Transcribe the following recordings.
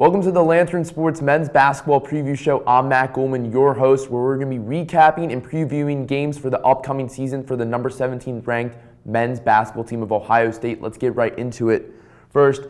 Welcome to the Lantern Sports Men's Basketball Preview Show. I'm Matt Goldman, your host, where we're going to be recapping and previewing games for the upcoming season for the number 17 ranked men's basketball team of Ohio State. Let's get right into it. First,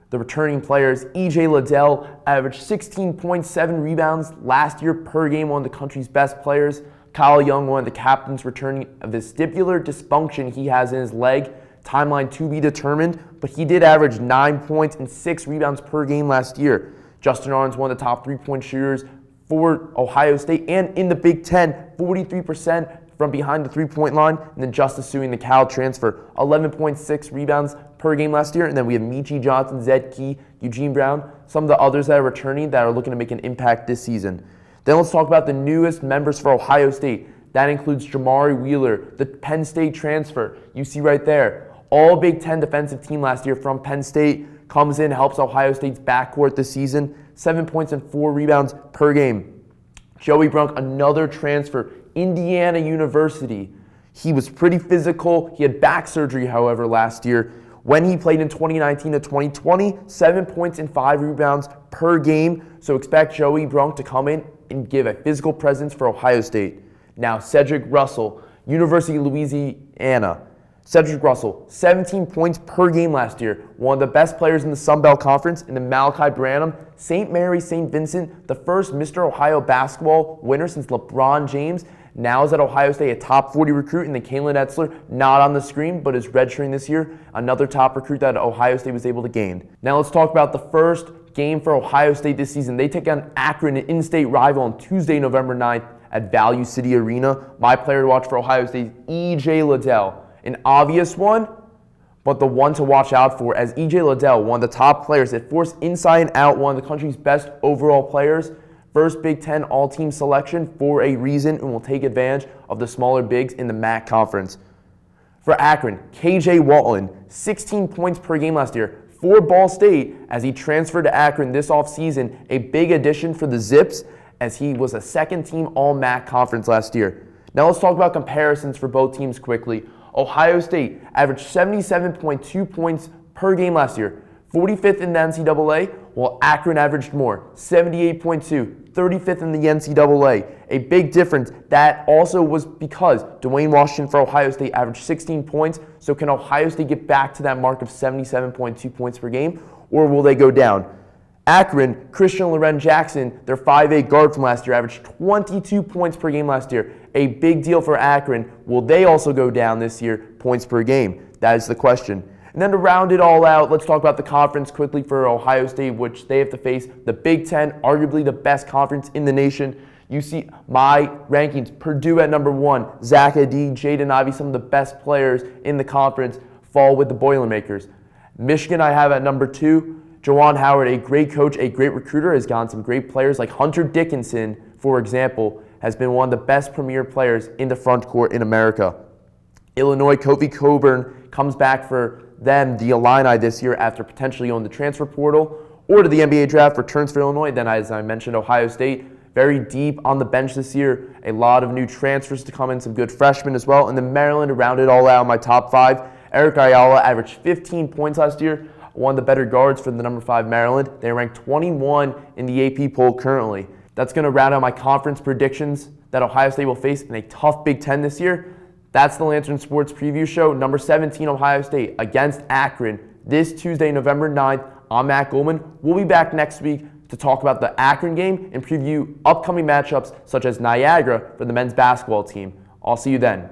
the returning players. E.J. Liddell averaged 16.7 rebounds last year per game, one of the country's best players. Kyle Young, one of the captains, returning a vestibular dysfunction he has in his leg. Timeline to be determined, but he did average 9 points and 6 rebounds per game last year. Justin Arne's one of the top three-point shooters for Ohio State and in the Big Ten, 43% from behind the three-point line. And then Justice Suing, the Cal transfer, 11.6 rebounds per game last year. And then we have Michi Johnson, Zed Key, Eugene Brown, some of the others that are returning that are looking to make an impact this season. Then let's talk about the newest members for Ohio State. That includes Jamari Wheeler, the Penn State transfer. You see right there. All Big Ten defensive team last year from Penn State, comes in, helps Ohio State's backcourt this season. 7 points and 4 rebounds per game. Joey Brunk, another transfer, Indiana University. He was pretty physical. He had back surgery, however, last year. When he played in 2019 to 2020, 7 points and 5 rebounds per game. So expect Joey Brunk to come in and give a physical presence for Ohio State. Now, Cedric Russell, University of Louisiana. Cedric Russell, 17 points per game last year. One of the best players in the Sun Belt Conference. And then Malachi Branham, St. Mary, St. Vincent, the first Mr. Ohio basketball winner since LeBron James. Now is at Ohio State, a top 40 recruit. And then Kalen Etzler, not on the screen, but is redshirting this year. Another top recruit that Ohio State was able to gain. Now let's talk about the first game for Ohio State this season. They take on Akron, an in-state rival, on Tuesday, November 9th at Value City Arena. My player to watch for Ohio State is E.J. Liddell. An obvious one, but the one to watch out for, as E.J. Liddell, one of the top players that forced inside and out, one of the country's best overall players, first Big Ten all-team selection for a reason, and will take advantage of the smaller bigs in the MAC conference. For Akron, K.J. Walton, 16 points per game last year for Ball State as he transferred to Akron this offseason, a big addition for the Zips as he was a second-team all-MAC conference last year. Now let's talk about comparisons for both teams quickly. Ohio State averaged 77.2 points per game last year, 45th in the NCAA, while Akron averaged more, 78.2, 35th in the NCAA. A big difference. That also was because Dwayne Washington for Ohio State averaged 16 points. So can Ohio State get back to that mark of 77.2 points per game, or will they go down? Akron, Christian Loren Jackson, their 5'8 guard from last year, averaged 22 points per game last year. A big deal for Akron. Will they also go down this year, points per game? That is the question. And then to round it all out, let's talk about the conference quickly for Ohio State, which they have to face the Big Ten, arguably the best conference in the nation. You see my rankings, Purdue at number 1, Zach Edey, Jaden Ivey, some of the best players in the conference, fall with the Boilermakers. Michigan I have at number 2. Juwan Howard, a great coach, a great recruiter, has gotten some great players like Hunter Dickinson, for example, has been one of the best premier players in the front court in America. Illinois, Kofi Coburn comes back for them, the Illini, this year after potentially going to the transfer portal or to the NBA draft, returns for Illinois. Then, as I mentioned, Ohio State, very deep on the bench this year. A lot of new transfers to come in, some good freshmen as well. And then Maryland, to round it all out, my top 5. Eric Ayala averaged 15 points last year. One of the better guards for the number 5 Maryland. They're ranked 21 in the AP poll currently. That's going to round out my conference predictions that Ohio State will face in a tough Big Ten this year. That's the Lantern Sports Preview Show. Number 17, Ohio State against Akron this Tuesday, November 9th. I'm Matt Goldman. We'll be back next week to talk about the Akron game and preview upcoming matchups such as Niagara for the men's basketball team. I'll see you then.